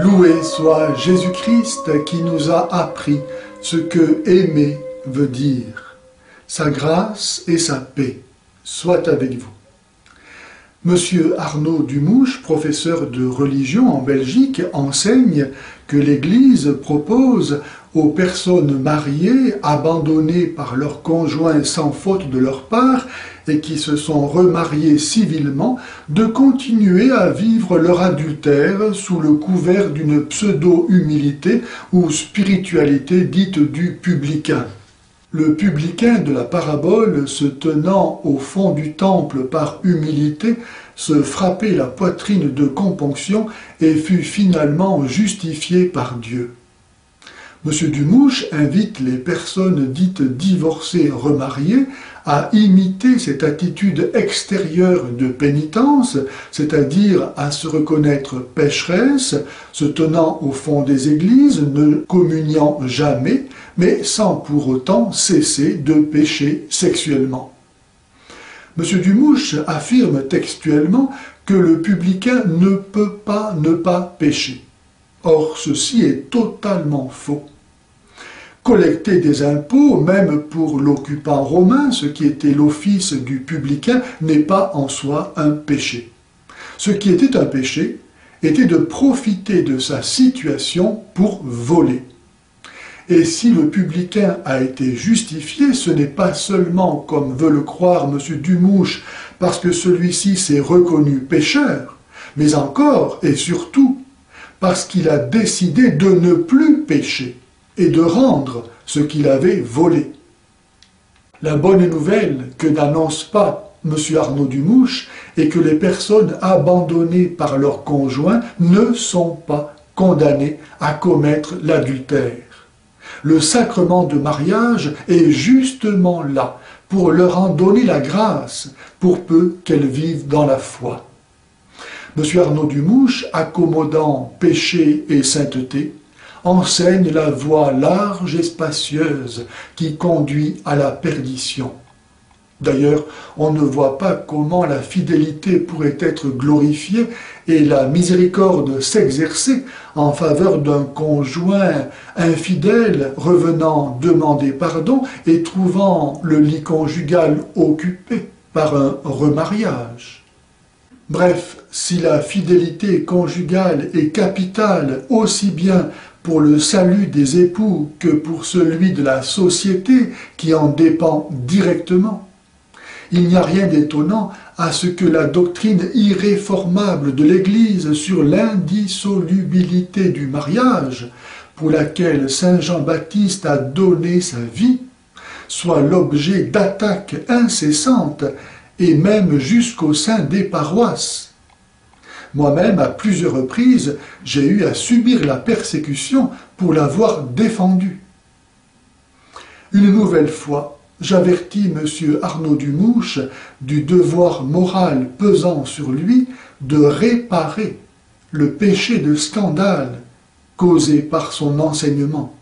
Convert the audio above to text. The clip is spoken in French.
Loué soit Jésus-Christ qui nous a appris ce que aimer veut dire. Sa grâce et sa paix soient avec vous. Monsieur Arnaud Dumouche, professeur de religion en Belgique, enseigne que l'Église propose aux personnes mariées, abandonnées par leur conjoint sans faute de leur part et qui se sont remariées civilement, de continuer à vivre leur adultère sous le couvert d'une pseudo-humilité ou spiritualité dite du publicain. Le publicain de la parabole, se tenant au fond du temple par humilité, se frappait la poitrine de componction et fut finalement justifié par Dieu. Monsieur Dumouche invite les personnes dites divorcées remariées à imiter cette attitude extérieure de pénitence, c'est-à-dire à se reconnaître pécheresse, se tenant au fond des églises, ne communiant jamais, mais sans pour autant cesser de pécher sexuellement. Monsieur Dumouche affirme textuellement que le publicain ne peut pas ne pas pécher. Or, ceci est totalement faux. Collecter des impôts, même pour l'occupant romain, ce qui était l'office du publicain, n'est pas en soi un péché. Ce qui était un péché était de profiter de sa situation pour voler. Et si le publicain a été justifié, ce n'est pas seulement, comme veut le croire M. Dumouche, parce que celui-ci s'est reconnu pécheur, mais encore et surtout parce qu'il a décidé de ne plus pécher et de rendre ce qu'il avait volé. La bonne nouvelle que n'annonce pas M. Arnaud Dumouche est que les personnes abandonnées par leur conjoint ne sont pas condamnées à commettre l'adultère. Le sacrement de mariage est justement là pour leur en donner la grâce, pour peu qu'elles vivent dans la foi. M. Arnaud Dumouche, accommodant péché et sainteté, enseigne la voie large et spacieuse qui conduit à la perdition. D'ailleurs, on ne voit pas comment la fidélité pourrait être glorifiée et la miséricorde s'exercer en faveur d'un conjoint infidèle revenant demander pardon et trouvant le lit conjugal occupé par un remariage. Bref, si la fidélité conjugale est capitale aussi bien pour le salut des époux que pour celui de la société qui en dépend directement, il n'y a rien d'étonnant à ce que la doctrine irréformable de l'Église sur l'indissolubilité du mariage, pour laquelle saint Jean-Baptiste a donné sa vie, soit l'objet d'attaques incessantes et même jusqu'au sein des paroisses. Moi-même, à plusieurs reprises, j'ai eu à subir la persécution pour l'avoir défendue. Une nouvelle fois, j'avertis M. Arnaud Dumouche du devoir moral pesant sur lui de réparer le péché de scandale causé par son enseignement.